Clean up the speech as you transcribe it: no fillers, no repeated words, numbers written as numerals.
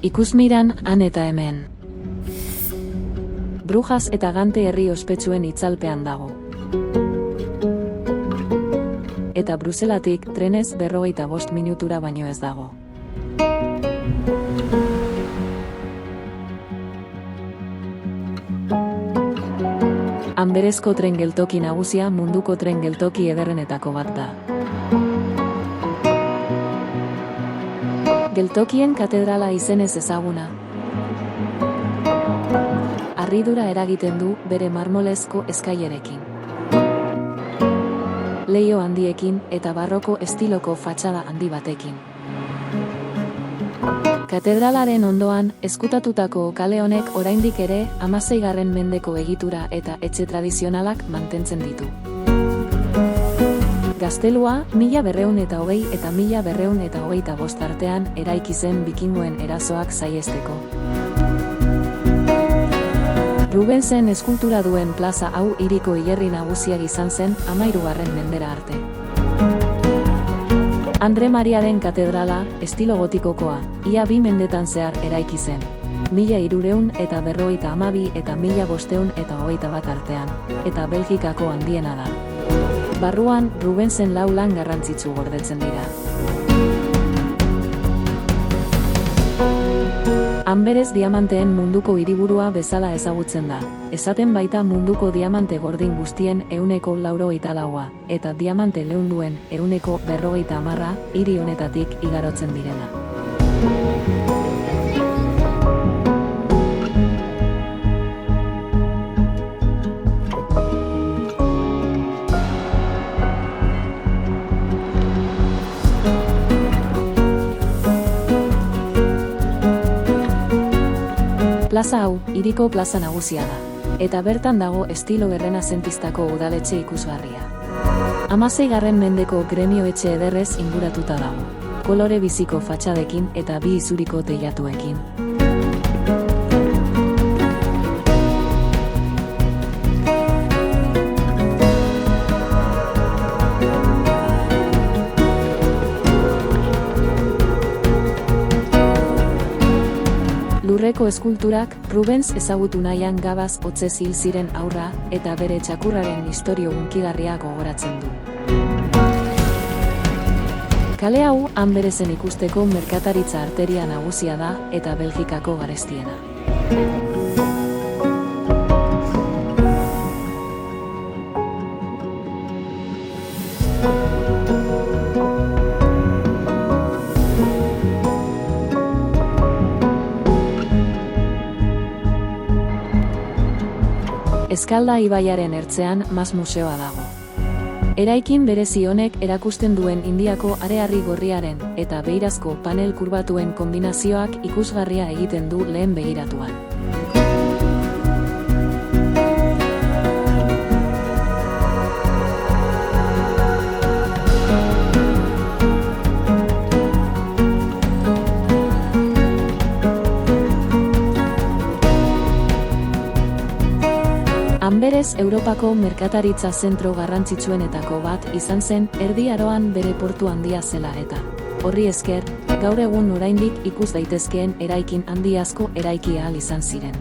Ikusmiran, han eta hemen. Brujas eta Gante herri ospetsuen itzalpean dago. Eta Bruselatik trenez 45 minutura baino ez dago. Anberezko tren geltoki nagusia munduko tren geltoki ederrenetako bat da. Geltokien katedrala izenez ezaguna. Harridura eragiten du bere marmolezko eskailerekin. Leiho handiekin eta barroko estiloko fatxada handi batekin. Katedralaren ondoan, ezkutatutako kale honek oraindik ere 16. mendeko egitura eta etxe tradizionalak mantentzen ditu. Gaztelua, 1220 eta 1225 artean eraiki zen bikingoen erasoak saihesteko. Rubensen eskultura duen plaza hau hiriko hilerri nagusiak izan zen 13. mendera arte. Andre Mariaren katedrala, estilo gotikokoa, ia 2 mendetan zehar eraiki zen. 1352 eta 1521 artean, eta Belgikako handiena da. Barruan, Rubensen 4 lan garrantzitsu gordetzen dira. Anberez diamanteen munduko hiriburua bezala ezagutzen da. Esaten baita munduko diamante gordin guztien 94%, eta diamante leunduen 40% hiri honetatik igarotzen direla. Plaza hau, hiriko plaza nagusia da, eta bertan dago estilo errenazentistako udaletxe ikusgarria. 16. mendeko gremio etxe ederrez inguratuta dago, kolore biziko fatxadekin eta 2 izuriko teilatuekin. Lurreko eskulturak, Rubens ezagutu nahian gabaz hotzez hil ziren aurra, eta bere txakurraren istorio hunkigarria gogoratzen du. Kale hau, Anberezen ikusteko merkataritza arteria nagusia da, eta Belgikako garestiena. Eskalda ibaiaren ertzean Mas museoa dago. Eraikin berezi honek erakusten duen Indiako hareharri gorriaren eta beirazko panel kurbatuen kombinazioak ikusgarria egiten du lehen begiratuan. Anberez Europako merkataritza zentro garrantzitsuenetako bat izan zen Erdi Aroan bere portu handia zela eta. Horri esker, gaur egun oraindik ikus daitezkeen eraikin handi asko eraiki ahal izan ziren.